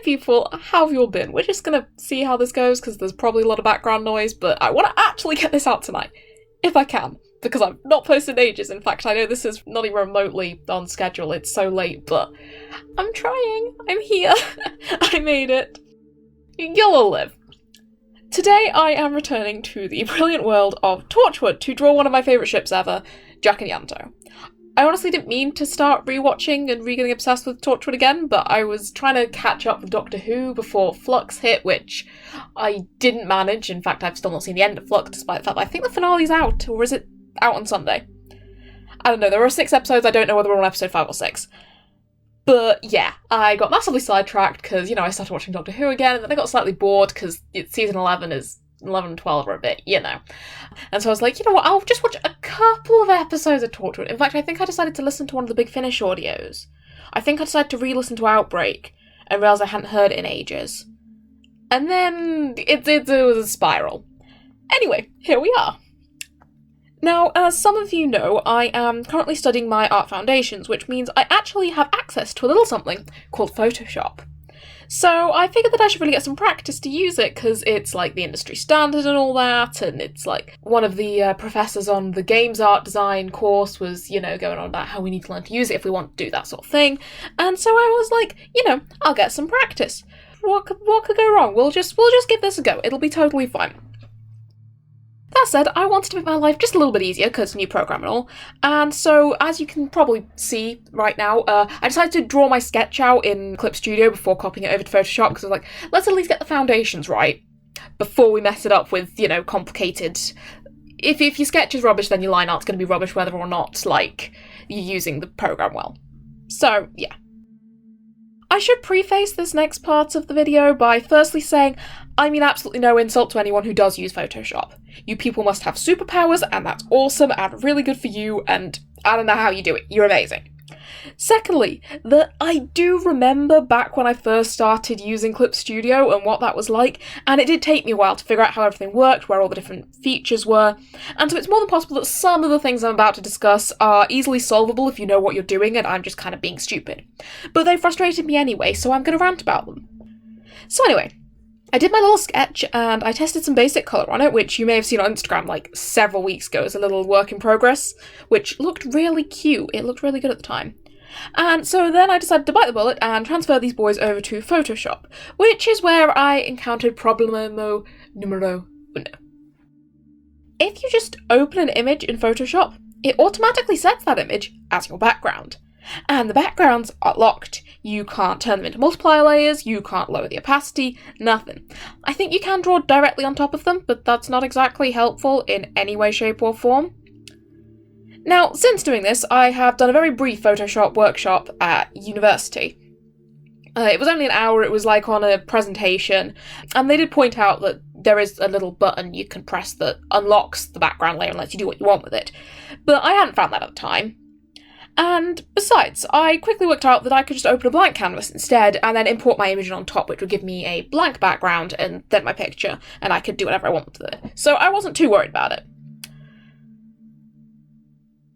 people, how have you all been? We're just gonna see how this goes, because there's probably a lot of background noise, but I want to actually get this out tonight, if I can, because I've not posted in ages. In fact, I know this is not even remotely on schedule, it's so late, but I'm trying, I'm here, I made it. You'll all live. Today I am returning to the brilliant world of Torchwood to draw one of my favourite ships ever, Jack and Janto. I honestly didn't mean to start rewatching and getting obsessed with Torchwood again, but I was trying to catch up with Doctor Who before Flux hit, which I didn't manage. In fact, I've still not seen the end of Flux, despite the fact that I think the finale's out, or is it out on Sunday? I don't know, there are 6 episodes, I don't know whether we're on episode 5 or 6. But yeah, I got massively sidetracked because, I started watching Doctor Who again, and then I got slightly bored because season 11 and 12 are a bit, And so I was like, you know what, I'll just watch a couple of episodes of Torchwood. In fact, I think I decided to listen to one of the Big Finish audios. I think I decided to re-listen to Outbreak and realised I hadn't heard it in ages. And then it was a spiral. Anyway, here we are. Now, as some of you know, I am currently studying my art foundations, which means I actually have access to a little something called Photoshop. So I figured that I should really get some practice to use it, because it's like the industry standard and all that, and it's like one of the professors on the games art design course was, going on about how we need to learn to use it if we want to do that sort of thing. And so I was like, I'll get some practice. What could go wrong? We'll just give this a go. It'll be totally fine. That said, I wanted to make my life just a little bit easier, because new program and all, and so, as you can probably see right now, I decided to draw my sketch out in Clip Studio before copying it over to Photoshop, because I was like, let's at least get the foundations right, before we mess it up with, complicated... If your sketch is rubbish, then your line art's going to be rubbish whether or not, you're using the program well. So, yeah. I should preface this next part of the video by firstly saying I mean absolutely no insult to anyone who does use Photoshop. You people must have superpowers, and that's awesome and really good for you, and I don't know how you do it. You're amazing. Secondly, that I do remember back when I first started using Clip Studio and what that was like, and it did take me a while to figure out how everything worked, where all the different features were, and so it's more than possible that some of the things I'm about to discuss are easily solvable if you know what you're doing and I'm just kind of being stupid. But they frustrated me anyway, so I'm going to rant about them. So anyway, I did my little sketch and I tested some basic colour on it, which you may have seen on Instagram several weeks ago as a little work in progress, which looked really cute. It looked really good at the time. And so then I decided to bite the bullet and transfer these boys over to Photoshop, which is where I encountered problemo numero uno. If you just open an image in Photoshop, it automatically sets that image as your background. And the backgrounds are locked. You can't turn them into multiplier layers, you can't lower the opacity, nothing. I think you can draw directly on top of them, but that's not exactly helpful in any way, shape or form. Now, since doing this, I have done a very brief Photoshop workshop at university. It was only an hour, it was on a presentation, and they did point out that there is a little button you can press that unlocks the background layer and lets you do what you want with it. But I hadn't found that at the time. And besides, I quickly worked out that I could just open a blank canvas instead, and then import my image on top, which would give me a blank background and then my picture, and I could do whatever I wanted with it. So I wasn't too worried about it.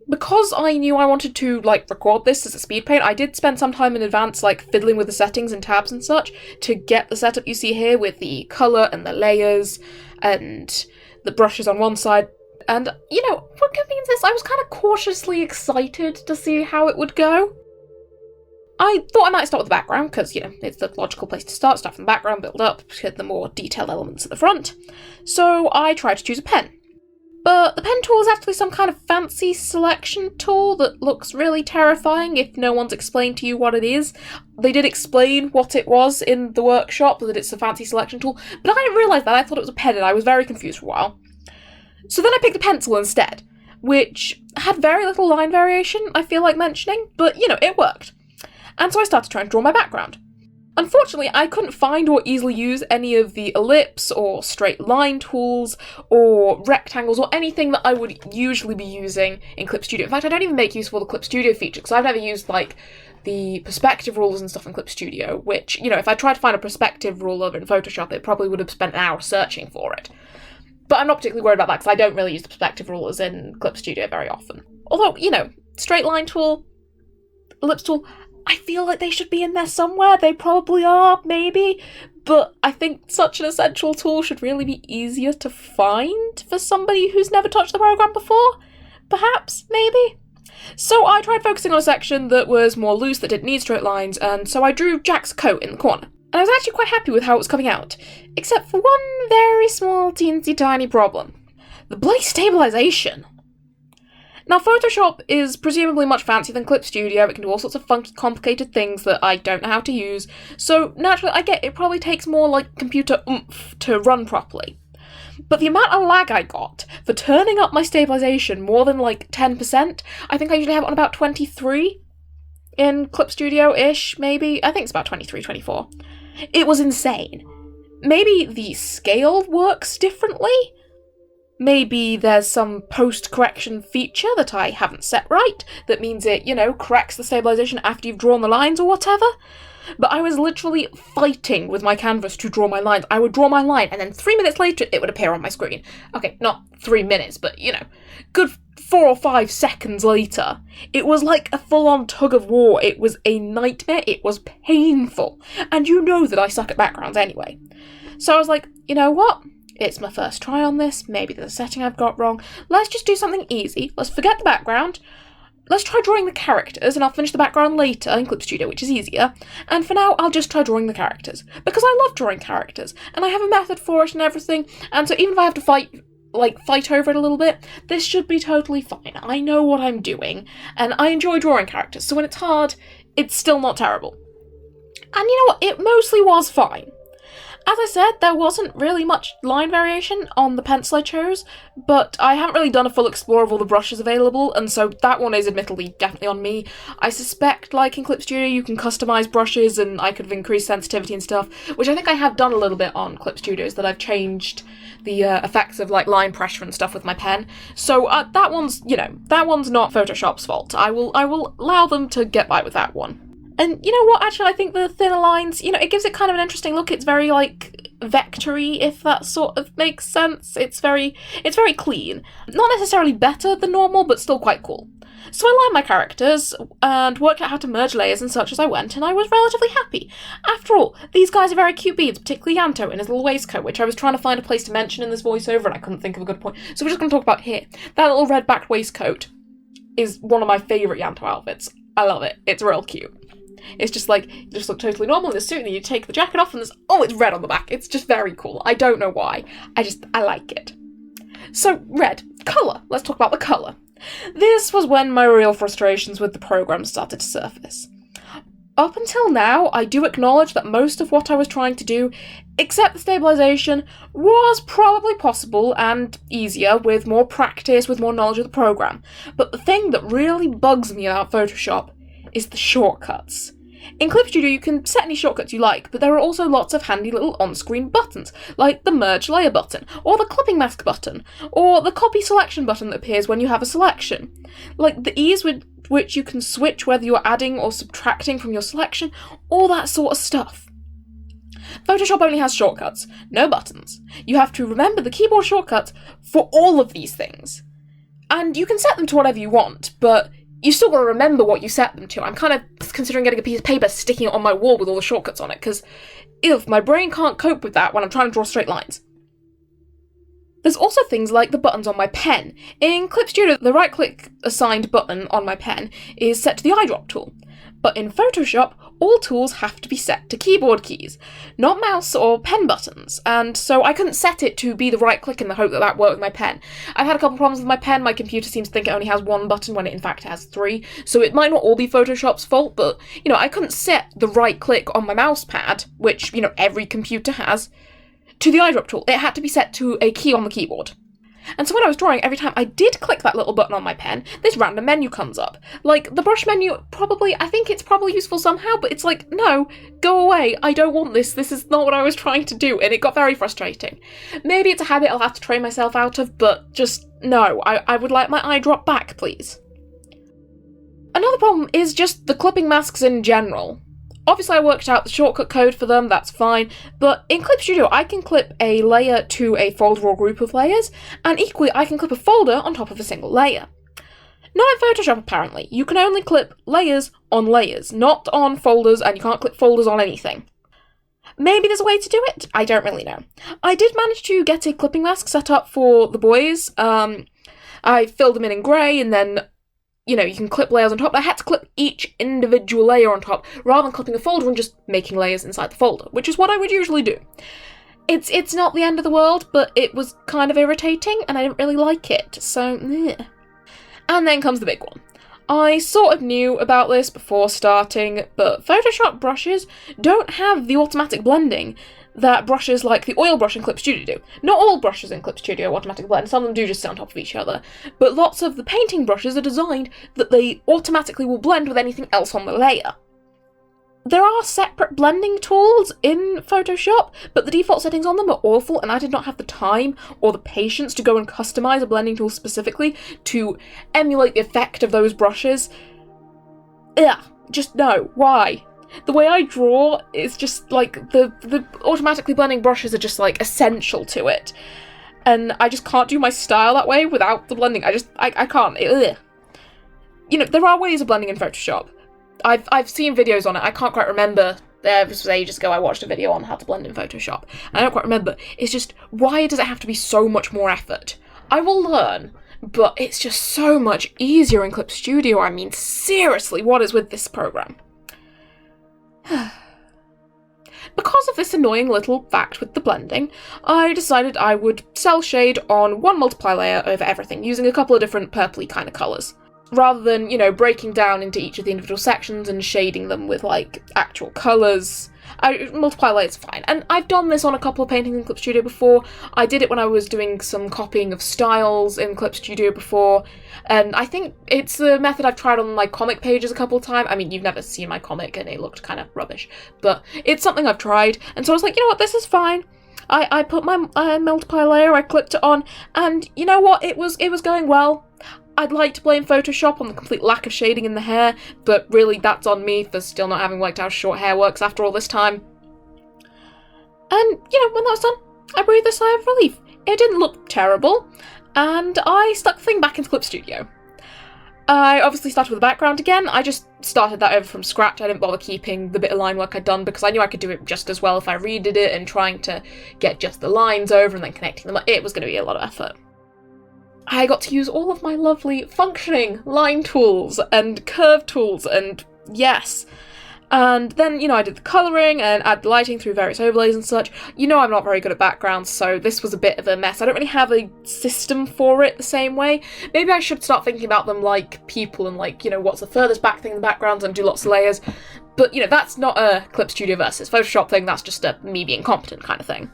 Because I knew I wanted to, record this as a Speedpaint, I did spend some time in advance, fiddling with the settings and tabs and such to get the setup you see here with the colour and the layers and the brushes on one side. And, what convenes this, I was kind of cautiously excited to see how it would go. I thought I might start with the background, because, it's the logical place to start from the background, build up to the more detailed elements at the front. So I tried to choose a pen. But the pen tool is actually some kind of fancy selection tool that looks really terrifying if no one's explained to you what it is. They did explain what it was in the workshop, that it's a fancy selection tool, but I didn't realise that. I thought it was a pen and I was very confused for a while. So then I picked the pencil instead, which had very little line variation, I feel like mentioning, but, it worked. And so I started trying to draw my background. Unfortunately, I couldn't find or easily use any of the ellipse or straight line tools or rectangles or anything that I would usually be using in Clip Studio. In fact, I don't even make use of all the Clip Studio features, because I've never used, the perspective rulers and stuff in Clip Studio, which, if I tried to find a perspective ruler in Photoshop, it probably would have spent an hour searching for it. But I'm not particularly worried about that, because I don't really use the perspective rulers in Clip Studio very often. Although, straight line tool, ellipse tool, I feel like they should be in there somewhere. They probably are, maybe. But I think such an essential tool should really be easier to find for somebody who's never touched the program before. Perhaps, maybe. So I tried focusing on a section that was more loose, that didn't need straight lines, and so I drew Jack's coat in the corner. And I was actually quite happy with how it was coming out, except for one very small, teensy tiny problem. The bloody stabilisation. Now, Photoshop is presumably much fancier than Clip Studio. It can do all sorts of funky, complicated things that I don't know how to use, so naturally I get it probably takes more, like, computer oomph to run properly. But the amount of lag I got for turning up my stabilisation more than, like, 10%, I think I usually have it on about 23 in Clip Studio-ish, maybe. I think it's about 23, 24. It was insane. Maybe the scale works differently? Maybe there's some post-correction feature that I haven't set right that means it, corrects the stabilisation after you've drawn the lines or whatever. But I was literally fighting with my canvas to draw my lines. I would draw my line, and then 3 minutes later it would appear on my screen. Okay, not 3 minutes, but, good 4 or 5 seconds later. It was like a full-on tug-of-war. It was a nightmare. It was painful. And you know that I suck at backgrounds anyway. So I was like, you know what? It's my first try on this, maybe there's a setting I've got wrong. Let's just do something easy. Let's forget the background. Let's try drawing the characters, and I'll finish the background later in Clip Studio, which is easier. And for now, I'll just try drawing the characters. Because I love drawing characters, and I have a method for it and everything, and so even if I have to fight over it a little bit, this should be totally fine. I know what I'm doing, and I enjoy drawing characters, so when it's hard, it's still not terrible. And you know what? It mostly was fine. As I said, there wasn't really much line variation on the pencil I chose, but I haven't really done a full explore of all the brushes available, and so that one is admittedly definitely on me. I suspect, like in Clip Studio, you can customise brushes, and I could have increased sensitivity and stuff, which I think I have done a little bit on Clip Studios, that I've changed the effects of, like, line pressure and stuff with my pen. So that one's not Photoshop's fault. I will allow them to get by with that one. And you know what, actually, I think the thinner lines, it gives it kind of an interesting look. It's very, like, vectory, if that sort of makes sense. It's very clean. Not necessarily better than normal, but still quite cool. So I lined my characters, and worked out how to merge layers and such as I went, and I was relatively happy. After all, these guys are very cute beads, particularly Janto in his little waistcoat, which I was trying to find a place to mention in this voiceover, and I couldn't think of a good point. So we're just going to talk about here. That little red-backed waistcoat is one of my favourite Janto outfits. I love it. It's real cute. It's just like, you just look totally normal in the suit, and then you take the jacket off, and it's red on the back. It's just very cool. I don't know why. I like it. So, red. Colour. Let's talk about the colour. This was when my real frustrations with the program started to surface. Up until now, I do acknowledge that most of what I was trying to do, except the stabilisation, was probably possible and easier with more practice, with more knowledge of the program. But the thing that really bugs me about Photoshop is the shortcuts. In Clip Studio you can set any shortcuts you like, but there are also lots of handy little on-screen buttons, like the Merge Layer button, or the Clipping Mask button, or the Copy Selection button that appears when you have a selection. Like the ease with which you can switch whether you're adding or subtracting from your selection, all that sort of stuff. Photoshop only has shortcuts, no buttons. You have to remember the keyboard shortcuts for all of these things. And you can set them to whatever you want, but you still got to remember what you set them to. I'm kind of considering getting a piece of paper, sticking it on my wall with all the shortcuts on it, because my brain can't cope with that when I'm trying to draw straight lines. There's also things like the buttons on my pen. In Clip Studio, the right-click assigned button on my pen is set to the eyedrop tool. But in Photoshop, all tools have to be set to keyboard keys, not mouse or pen buttons, and so I couldn't set it to be the right click in the hope that that worked with my pen. I've had a couple problems with my pen. My computer seems to think it only has one button when it in fact has 3, so it might not all be Photoshop's fault, but, I couldn't set the right click on my mouse pad, which, every computer has, to the eyedrop tool. It had to be set to a key on the keyboard. And so when I was drawing, every time I did click that little button on my pen, this random menu comes up. Like, the brush menu, I think it's probably useful somehow, but it's like, no, go away, I don't want this is not what I was trying to do, and it got very frustrating. Maybe it's a habit I'll have to train myself out of, but just, no, I would like my eyedrop back, please. Another problem is just the clipping masks in general. Obviously I worked out the shortcut code for them, that's fine, but in Clip Studio I can clip a layer to a folder or group of layers, and equally I can clip a folder on top of a single layer. Not in Photoshop, apparently. You can only clip layers on layers, not on folders, and you can't clip folders on anything. Maybe there's a way to do it? I don't really know. I did manage to get a clipping mask set up for the boys. I filled them in grey, and then, you can clip layers on top. I had to clip each individual layer on top, rather than clipping a folder and just making layers inside the folder, which is what I would usually do. It's not the end of the world, but it was kind of irritating, and I didn't really like it, so meh. And then comes the big one. I sort of knew about this before starting, but Photoshop brushes don't have the automatic blending that brushes like the oil brush in Clip Studio do. Not all brushes in Clip Studio automatically blend, some of them do just sit on top of each other, but lots of the painting brushes are designed that they automatically will blend with anything else on the layer. There are separate blending tools in Photoshop, but the default settings on them are awful, and I did not have the time or the patience to go and customize a blending tool specifically to emulate the effect of those brushes. Ugh, just no. Why? The way I draw is just like the automatically blending brushes are just like essential to it, and I just can't do my style that way without the blending. I can't. Ugh. There are ways of blending in Photoshop. I've seen videos on it. I can't quite remember. This was ages ago. I watched a video on how to blend in Photoshop. I don't quite remember. It's just, why does it have to be so much more effort? I will learn, but it's just so much easier in Clip Studio. I mean, seriously, what is with this program? Because of this annoying little fact with the blending, I decided I would cell shade on one multiply layer over everything, using a couple of different purpley kind of colours. Rather than, breaking down into each of the individual sections and shading them with, actual colours. Multiply layers fine. And I've done this on a couple of paintings in Clip Studio before. I did it when I was doing some copying of styles in Clip Studio before. And I think it's a method I've tried on, comic pages a couple of times. I mean, you've never seen my comic and it looked kind of rubbish. But it's something I've tried. And so I was like, you know what, this is fine. I put my multiply layer, I clipped it on, and you know what, it was going well. I'd like to blame Photoshop on the complete lack of shading in the hair, but really that's on me for still not having worked out how short hair works after all this time. And, when that was done, I breathed a sigh of relief. It didn't look terrible, and I stuck the thing back into Clip Studio. I obviously started with the background again. I just started that over from scratch. I didn't bother keeping the bit of line work I'd done because I knew I could do it just as well if I redid it, and trying to get just the lines over and then connecting them up, it was going to be a lot of effort. I got to use all of my lovely functioning line tools and curve tools, and yes. And then, I did the colouring and add lighting through various overlays and such. I'm not very good at backgrounds, so this was a bit of a mess. I don't really have a system for it the same way. Maybe I should start thinking about them like people and what's the furthest back thing in the backgrounds and do lots of layers. But, that's not a Clip Studio versus Photoshop thing, that's just a me being competent kind of thing.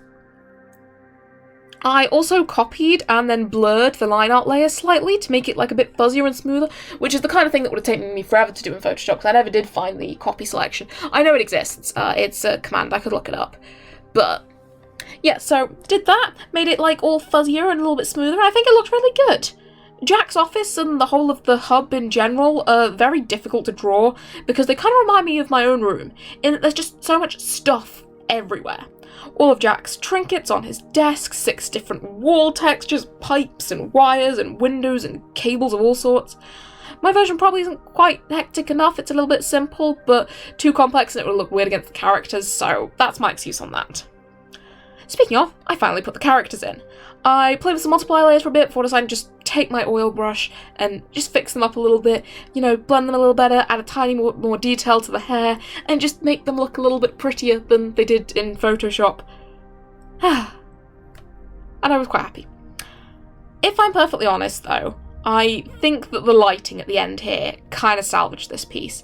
I also copied and then blurred the line art layer slightly to make it a bit fuzzier and smoother, which is the kind of thing that would have taken me forever to do in Photoshop because I never did find the copy selection. I know it exists, it's a command, I could look it up. But yeah, so did that, made it all fuzzier and a little bit smoother, and I think it looked really good. Jack's office and the whole of the hub in general are very difficult to draw because they kind of remind me of my own room, in that there's just so much stuff everywhere. All of Jack's trinkets on his desk, 6 different wall textures, pipes and wires and windows and cables of all sorts. My version probably isn't quite hectic enough, it's a little bit simple, but too complex and it would look weird against the characters, so that's my excuse on that. Speaking of, I finally put the characters in. I played with some multiply layers for a bit before deciding to just take my oil brush and just fix them up a little bit, blend them a little better, add a tiny more detail to the hair, and just make them look a little bit prettier than they did in Photoshop. And I was quite happy. If I'm perfectly honest though, I think that the lighting at the end here kind of salvaged this piece.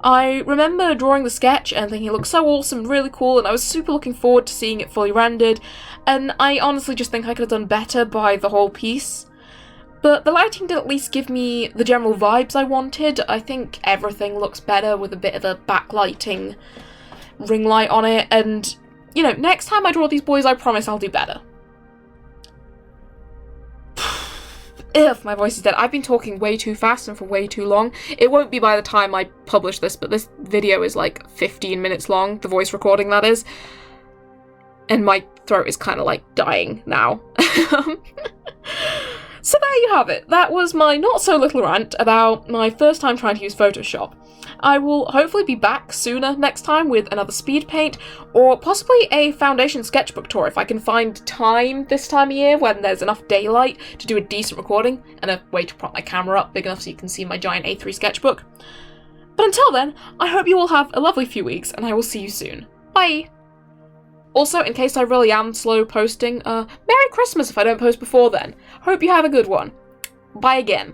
I remember drawing the sketch and thinking it looked so awesome, really cool, and I was super looking forward to seeing it fully rendered, and I honestly just think I could have done better by the whole piece. But the lighting did at least give me the general vibes I wanted. I think everything looks better with a bit of a backlighting ring light on it, and, next time I draw these boys, I promise I'll do better. Ugh, my voice is dead. I've been talking way too fast and for way too long. It won't be by the time I publish this, but this video is 15 minutes long, the voice recording that is. And my throat is kind of dying now. So there you have it. That was my not so little rant about my first time trying to use Photoshop. I will hopefully be back sooner next time with another Speedpaint, or possibly a foundation sketchbook tour if I can find time this time of year when there's enough daylight to do a decent recording and a way to prop my camera up big enough so you can see my giant A3 sketchbook. But until then, I hope you all have a lovely few weeks, and I will see you soon. Bye! Also, in case I really am slow posting, Merry Christmas if I don't post before then. Hope you have a good one. Bye again.